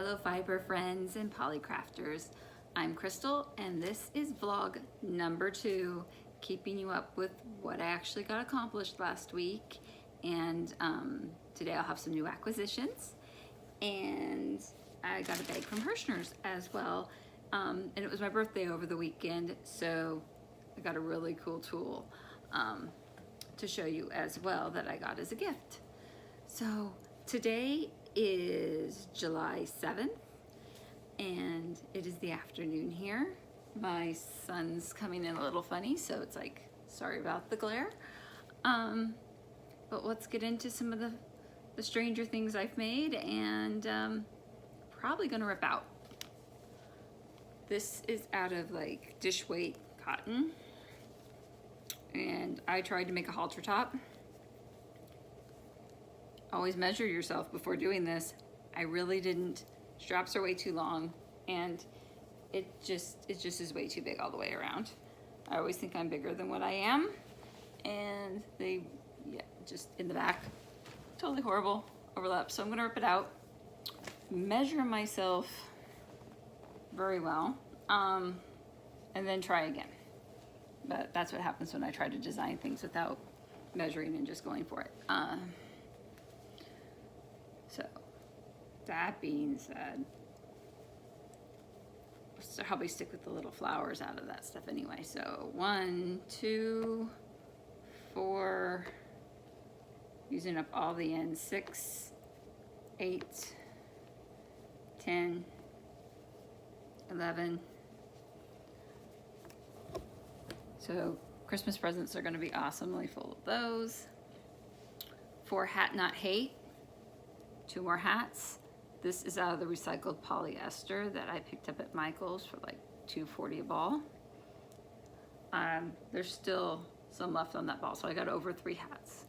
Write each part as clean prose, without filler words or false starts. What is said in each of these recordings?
Hello fiber friends and polycrafters. I'm Crystal and this is vlog number 2, keeping you up with what I actually got accomplished last week. And today I'll have some new acquisitions, and I got a bag from Hirschner's as well. And it was my birthday over the weekend, so I got a really cool tool to show you as well that I got as a gift. So today is July 7th and it is the afternoon here. My sun's coming in a little funny, so it's like, sorry about the glare. But let's get into some of the stranger things I've made, and probably gonna rip out. This is out of like dish weight cotton, and I tried to make a halter top. Always measure yourself before doing this. I really didn't. Straps are way too long, and it just is way too big all the way around. I always think I'm bigger than what I am, and they, yeah, just in the back, totally horrible overlap. So I'm gonna rip it out, measure myself very well, and then try again. But that's what happens when I try to design things without measuring and just going for it. So that being said, I'll probably stick with the little flowers out of that stuff anyway. So 1, 2, 4, using up all the ends, 6, 8, 10, 11. So Christmas presents are going to be awesomely full of those. 4 hat not hate. 2 more hats. This is out of the recycled polyester that I picked up at Michael's for like $2.40 a ball. There's still some left on that ball, so I got over 3 hats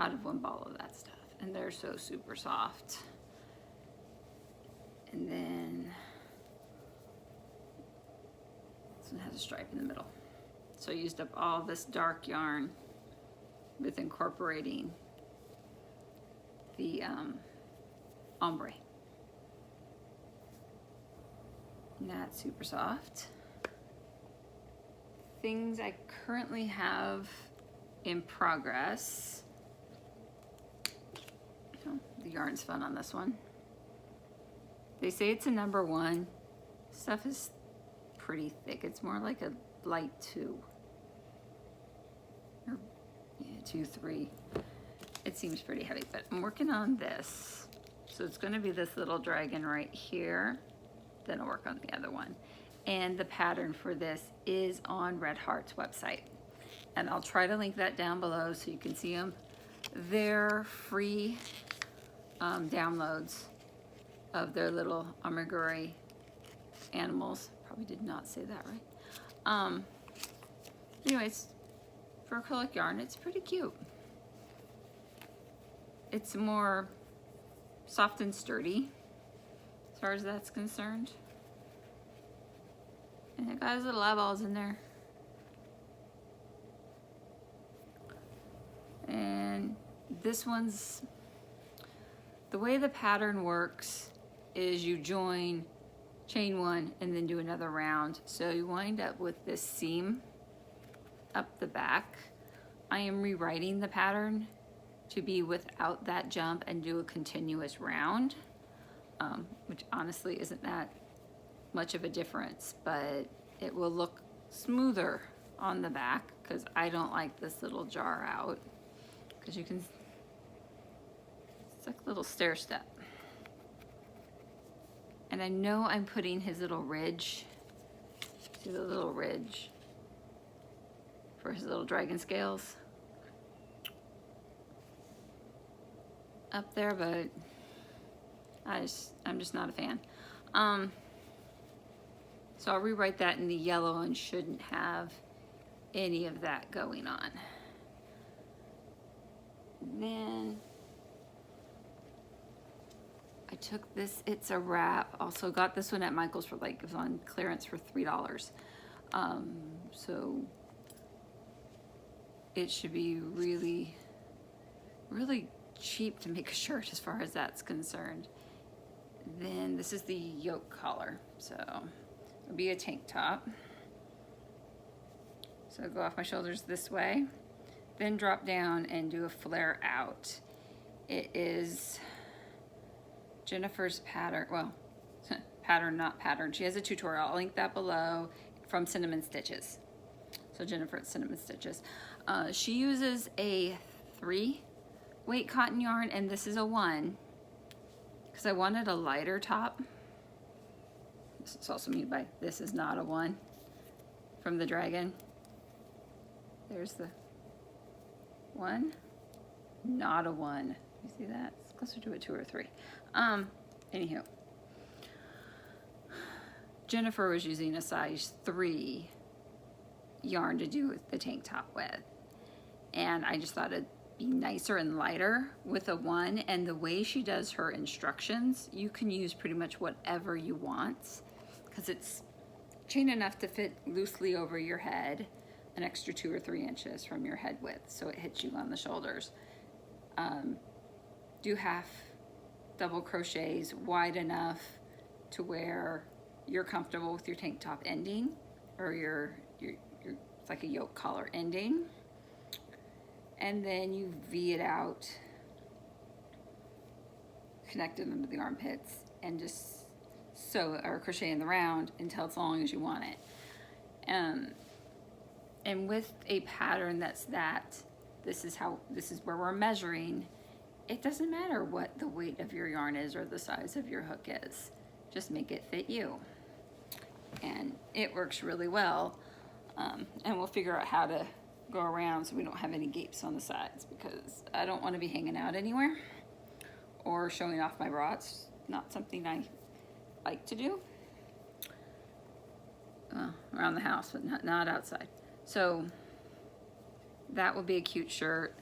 out of 1 ball of that stuff, and they're so super soft. And then this one has a stripe in the middle. So I used up all this dark yarn with incorporating the ombre. And that's super soft. Things I currently have in progress. Oh, the yarn's fun on this one. They say it's a number 1. Stuff is pretty thick. It's more like a light 2. Or, yeah, 2, 3. It seems pretty heavy, but I'm working on this. So it's going to be this little dragon right here. Then I'll work on the other one. And the pattern for this is on Red Heart's website. And I'll try to link that down below so you can see them. They're free downloads of their little amigurumi animals. Probably did not say that right. Anyways, for acrylic yarn, it's pretty cute. It's more soft and sturdy as far as that's concerned. And it got his little eyeballs in there. And this one's, the way the pattern works is you join chain 1 and then do another round. So you wind up with this seam up the back. I am rewriting the pattern to be without that jump and do a continuous round, which honestly isn't that much of a difference, but it will look smoother on the back because I don't like this little jar out, because you can, it's like a little stair step. And I know I'm putting his little ridge, see the little ridge for his little dragon scales up there, but I'm just not a fan. So I'll rewrite that in the yellow and shouldn't have any of that going on. Then I took this, it's a wrap. Also got this one at Michael's for like, it was on clearance for $3. So it should be really, really cheap to make a shirt as far as that's concerned. Then this is the yoke collar. So it'll be a tank top. So go off my shoulders this way, then drop down and do a flare out. It is Jennifer's pattern, well, pattern, not pattern. She has a tutorial, I'll link that below, from Cinnamon Stitches. So Jennifer at Cinnamon Stitches. She uses a 3-weight cotton yarn, and this is a 1, because I wanted a lighter top. This is also made by, this is not a 1, from the Dragon. There's the 1, not a 1. You see that? It's closer to a 2 or 3. Anywho. Jennifer was using a size 3 yarn to do the tank top with. And I just thought it'd be nicer and lighter with a 1. And the way she does her instructions, you can use pretty much whatever you want, because it's chain enough to fit loosely over your head, an extra 2 or 3 inches from your head width, so it hits you on the shoulders. Do half double crochets wide enough to where you're comfortable with your tank top ending, or your it's like a yoke collar ending, and then you V it out, connect it under the armpits, and just sew or crochet in the round until it's long as you want it. And with a pattern that's this is where we're measuring. It doesn't matter what the weight of your yarn is or the size of your hook is. Just make it fit you. And it works really well. And we'll figure out how to go around so we don't have any gapes on the sides, because I don't want to be hanging out anywhere or showing off my bra. It's not something I like to do. Around the house, but not outside. So that will be a cute shirt.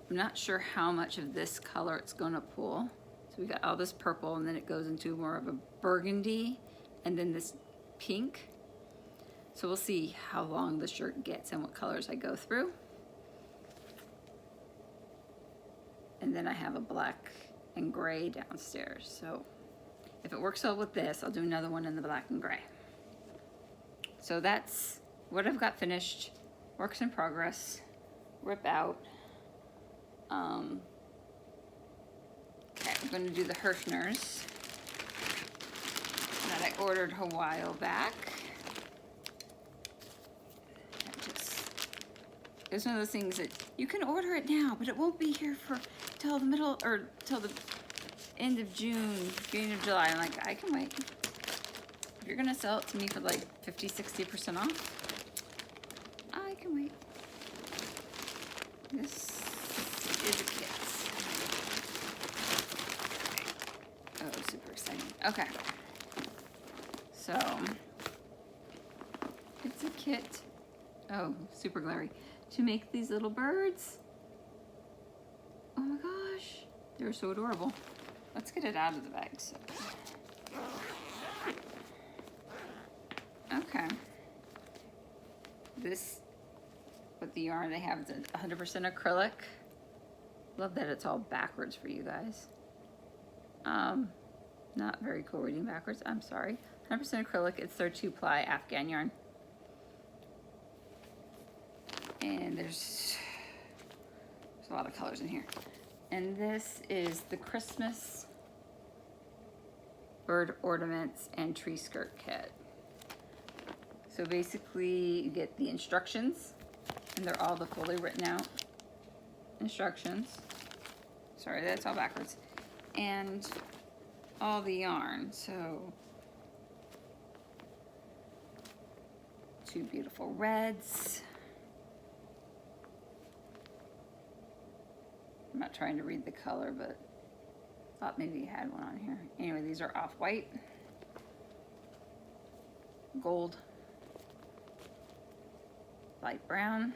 I'm not sure how much of this color it's going to pull. So we got all this purple, and then it goes into more of a burgundy, and then this pink. So we'll see how long the shirt gets and what colors I go through. And then I have a black and gray downstairs. So if it works well with this, I'll do another one in the black and gray. So that's what I've got finished. Works in progress. Rip out. Okay, I'm going to do the Herfners that I ordered a while back. It's one of those things that you can order it now, but it won't be here till the middle, or till the end of June, beginning of July. I'm like, I can wait. If you're gonna sell it to me for like 50-60% off, I can wait. This is a kit. Oh, super exciting. Okay. So, it's a kit. Oh, super glary. To make these little birds. Oh my gosh, they're so adorable. Let's get it out of the bag. So. Okay. This, with the yarn they have, is 100% acrylic. Love that it's all backwards for you guys. Not very cool reading backwards, I'm sorry. 100% acrylic, it's their 2-ply Afghan yarn. And there's a lot of colors in here. And this is the Christmas bird ornaments and tree skirt kit. So basically you get the instructions, and they're all the fully written out instructions. Sorry, that's all backwards. And all the yarn. So 2 beautiful reds. I'm not trying to read the color, but thought maybe you had one on here. Anyway, these are off-white, gold, light brown,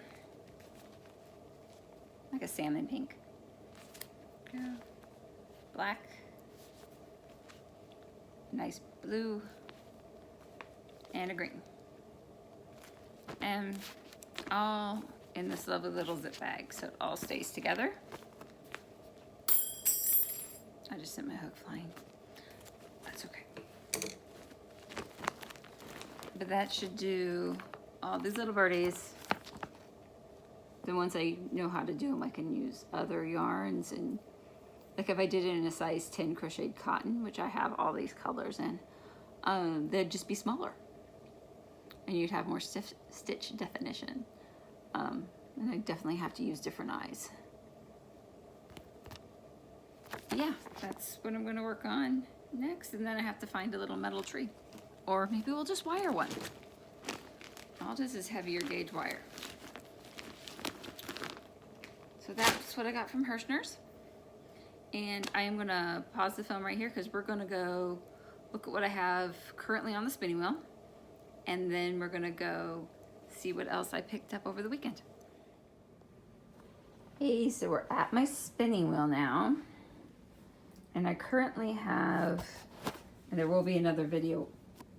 like a salmon pink, black, nice blue, and a green. And all in this lovely little zip bag, so it all stays together. I just sent my hook flying. That's okay. But that should do all these little birdies. Then once I know how to do them, I can use other yarns. And like if I did it in a size 10 crocheted cotton, which I have all these colors in, they'd just be smaller. And you'd have more stitch definition. And I definitely have to use different eyes. Yeah, that's what I'm gonna work on next. And then I have to find a little metal tree. Or maybe we'll just wire one. All this is heavier gauge wire. So that's what I got from Hirschner's. And I am gonna pause the film right here because we're gonna go look at what I have currently on the spinning wheel. And then we're gonna go see what else I picked up over the weekend. Hey, so we're at my spinning wheel now. And I currently have, and there will be another video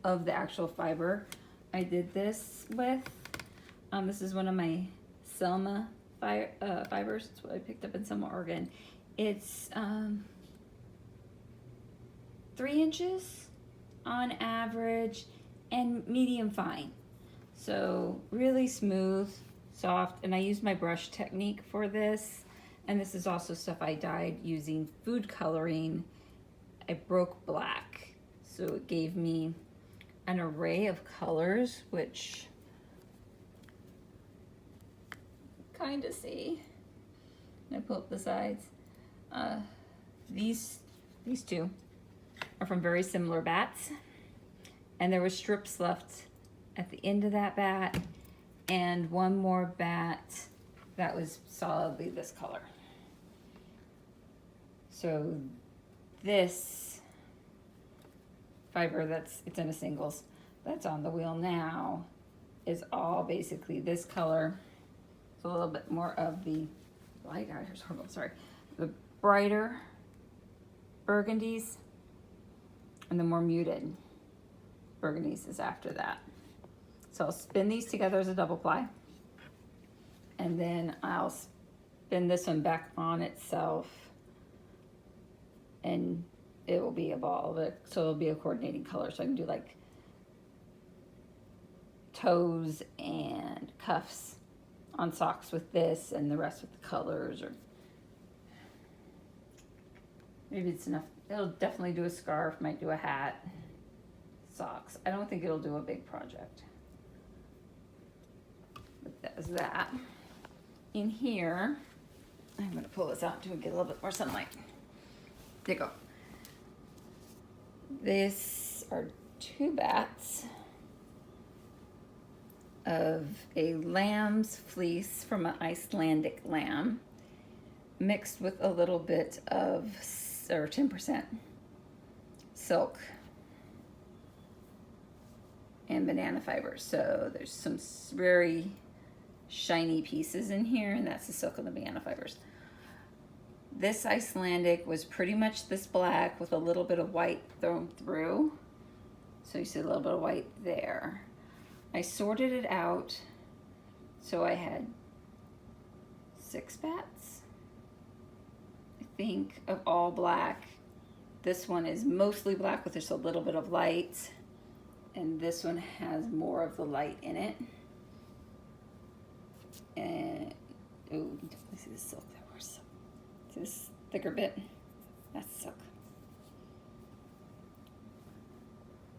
of the actual fiber I did this with. This is one of my Selma fibers. It's what I picked up in Selma, Oregon. It's 3 inches on average and medium fine. So really smooth, soft, and I used my brush technique for this. And this is also stuff I dyed using food coloring. I broke black, so it gave me an array of colors, which kind of see. And I pull up the sides. These two are from very similar bats, and there were strips left at the end of that bat, and one more bat that was solidly this color. So this fiber it's in a singles that's on the wheel now is all basically this color. It's a little bit more of the light, here's horrible, sorry. The brighter burgundies and the more muted burgundies is after that. So I'll spin these together as a double ply, and then I'll spin this one back on itself, and it will be a ball of it. So it'll be a coordinating color. So I can do like toes and cuffs on socks with this, and the rest with the colors, or maybe it's enough. It'll definitely do a scarf, might do a hat, socks. I don't think it'll do a big project. But that's that. In here, I'm gonna pull this out to get a little bit more sunlight. There you go. This are 2 bats of a lamb's fleece from an Icelandic lamb mixed with a little bit of, or 10% silk and banana fiber. So there's some very shiny pieces in here, and that's the silk and the banana fibers. This Icelandic was pretty much this black with a little bit of white thrown through. So you see a little bit of white there. I sorted it out, so I had 6 bats, I think, of all black. This one is mostly black with just a little bit of light, and this one has more of the light in it. And oh, you can definitely see the silk there. Where's silk? See this thicker bit? That's silk.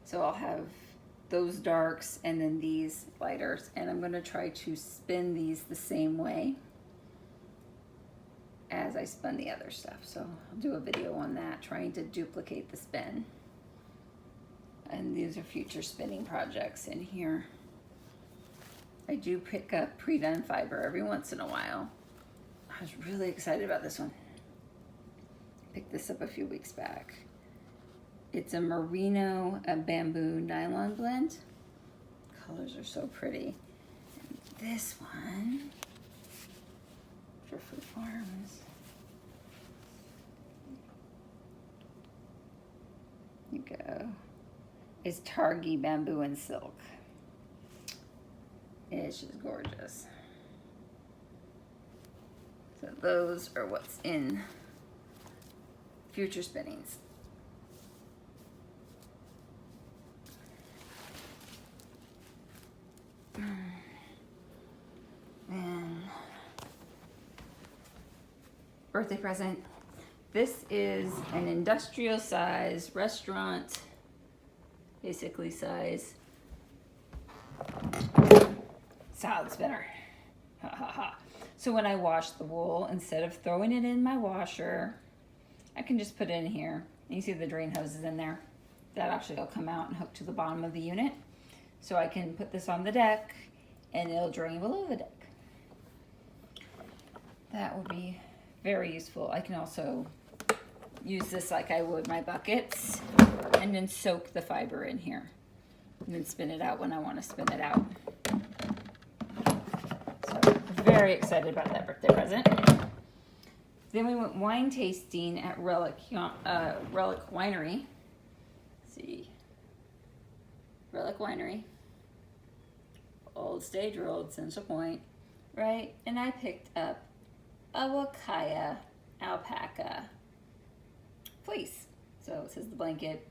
So I'll have those darks and then these lighters, and I'm going to try to spin these the same way as I spun the other stuff. So I'll do a video on that, trying to duplicate the spin. And these are future spinning projects in here. I do pick up pre-done fiber every once in a while. I was really excited about this one. Picked this up a few weeks back. It's a merino, a bamboo nylon blend. Colors are so pretty. And this one, for Food Farms. There you go. Is Targi bamboo and silk. It's just gorgeous. So those are what's in future spinnings. birthday present. This is an industrial size restaurant, basically size salad spinner. Ha ha ha. So when I wash the wool, instead of throwing it in my washer, I can just put it in here. You see the drain hoses in there. That actually will come out and hook to the bottom of the unit. So I can put this on the deck and it'll drain below the deck. That would be very useful. I can also use this like I would my buckets and then soak the fiber in here and then spin it out when I want to spin it out. So very excited about that birthday present. Then we went wine tasting at Relic Winery. Let's see. Relic Winery. Old Stage Road, Central Point, right? And I picked up a alpaca fleece. So it says the blanket.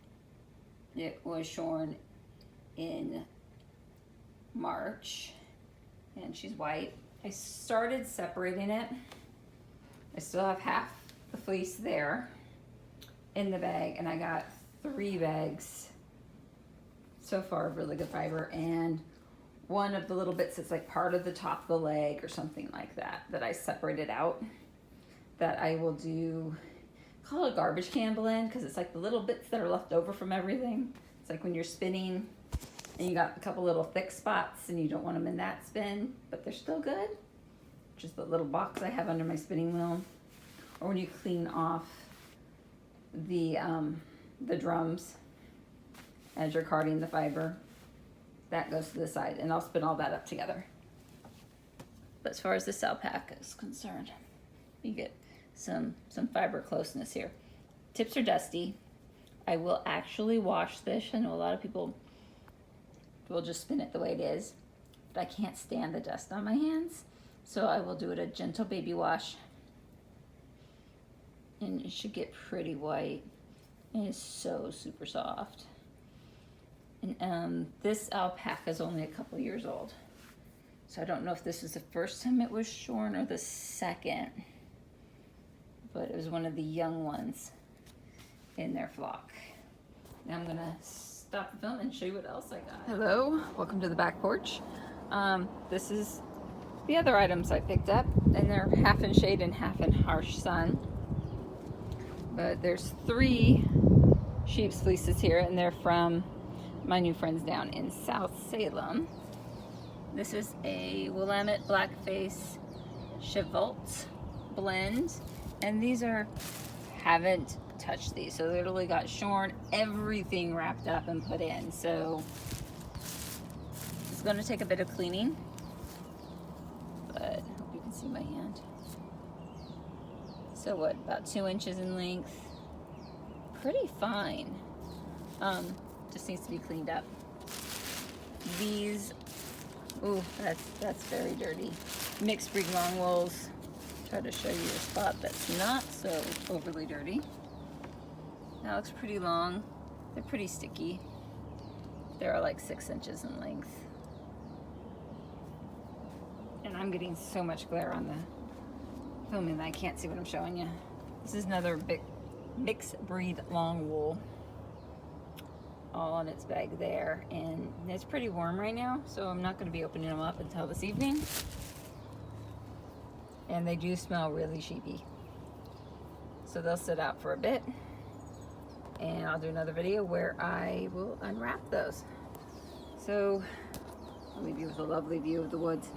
It was shorn in March, and she's white. I started separating it. I still have half the fleece there in the bag, and I got 3 bags so far of really good fiber, and one of the little bits that's like part of the top of the leg or something like that I separated out, that I will do, call it a garbage can blend, because it's like the little bits that are left over from everything. It's like when you're spinning and you got a couple little thick spots and you don't want them in that spin, but they're still good. Just the little box I have under my spinning wheel. Or when you clean off the drums as you're carding the fiber, that goes to the side, and I'll spin all that up together. But as far as this alpaca is concerned, you get some fiber closeness here. Tips are dusty. I will actually wash this. I know a lot of people will just spin it the way it is, but I can't stand the dust on my hands. So I will do it a gentle baby wash, and it should get pretty white. It is so super soft. And this alpaca is only a couple years old. So I don't know if this was the first time it was shorn or the second, but it was one of the young ones in their flock. Now I'm gonna stop the film and show you what else I got. Hello, welcome to the back porch. This is the other items I picked up, and they're half in shade and half in harsh sun. But there's 3 sheep's fleeces here, and they're from my new friends down in South Salem. This is a Willamette Blackface Chevault blend, and these haven't touched these, so they literally got shorn, everything wrapped up and put in. So it's going to take a bit of cleaning, but I hope you can see my hand. So what, about 2 inches in length, pretty fine. Just needs to be cleaned up. These, ooh, that's very dirty. Mixed breed long wools. Try to show you a spot that's not so overly dirty. That looks pretty long. They're pretty sticky. They're like 6 inches in length. And I'm getting so much glare on the filming that I can't see what I'm showing you. This is another big mixed breed long wool, all in its bag there, and it's pretty warm right now, so I'm not going to be opening them up until this evening. And they do smell really sheepy, so they'll sit out for a bit, and I'll do another video where I will unwrap those. So I'll leave you with a lovely view of the woods.